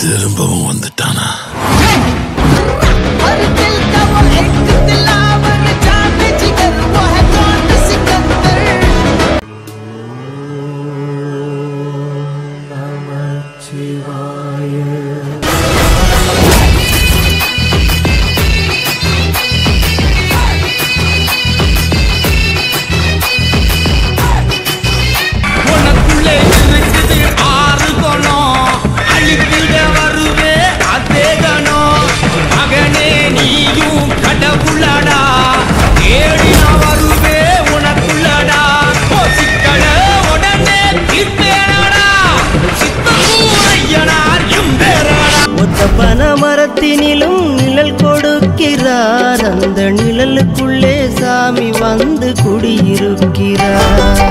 திரும்பவும் வந்துட்டானா? பனமரத்தினிலும் நிழல் கொடுக்கிறார், அந்த நிழலுக்குள்ளே சாமி வந்து குடியிருக்கிறார்.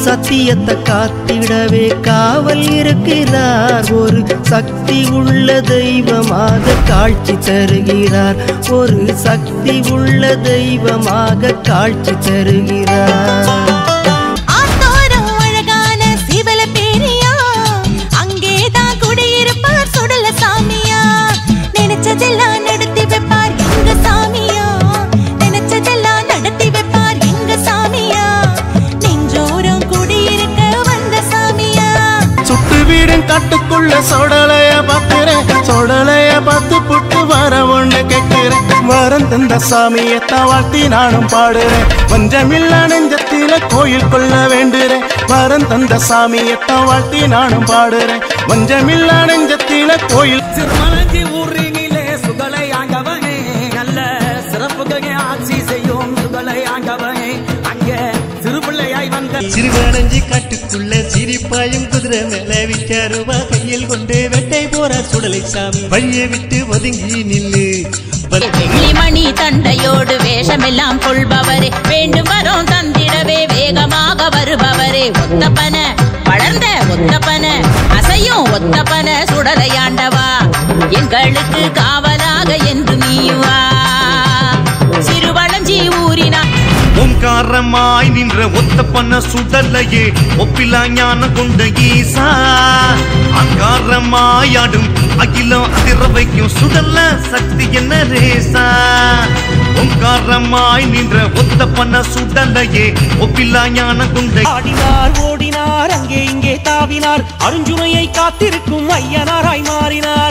சத்தியத்தை காத்திடவே காவல் இருக்கிறார், ஒரு சக்தி உள்ள தெய்வமாக காட்சி தருகிறார், ஒரு சக்தி உள்ள தெய்வமாக காட்சி தருகிறார். காட்டுக்குள்ள சொடலைய பாக்குறேன், சொடலைய பார்த்து புட்டு வர ஒண்ணு கேட்கிறேன். வரம் தந்த சாமியத்தை வாழ்த்தி நானும் பாடுறேன், கொஞ்சமில்ல நெஞ்சத்தில கோயில் கொள்ள வேண்டுறேன். வரம் தந்த சாமியத்தை வாழ்த்தி நானும் பாடுறேன், கொஞ்சமில்ல நெஞ்சத்தில கோயில். சிறுமலஞ்சி ஊரினிலே சுகலை ஆண்டவனே, நல்ல சிறப்புகளை ஆட்சி செய்யும் சுகலை ஆண்டவனே, அங்கே சிறுபிள்ளையாய் வந்த சிறுவனஞ்சி காட்டுக்குள்ள சிரிப்பாயும் குதிரை மேல விற்காருவா கையில் கொண்டு வெட்டை போற சுடலை சாமி வழியை விட்டு ஒதுங்கி நில்லு. மணி தண்டையோடு வேஷமெல்லாம் கொள்பவரே, வேண்டும் வரும் தந்திடவே வேகமாக வருபவரே, ஒத்தப்பன வளர்ந்த ஒத்தப்பன அசையும் ஒத்தப்பன சுடலையாண்டவா, எங்களுக்கு காவலாக என்று நீவா. சிறுவளஞ்சி ஊரினா ஓங்காரமாய் நின்ற ஒத்தப்பன சுடலையே, ஒப்பிலா ஞானம் கொண்ட ஈசா, அங்காரமாயாடும் அகிலம் அதிர வைக்கும் சுடல்ல சக்தி என்ன ரேசா. ஓங்காரமாய் நின்ற ஒத்தப்பன சுடலையே, ஒப்பிலா ஞானம் கொண்ட. ஆடினார் ஓடினார் அங்கே இங்கே தாவினார், அருஞ்சுனையை காத்திருக்கும் ஐயனாராய் மாறினார்.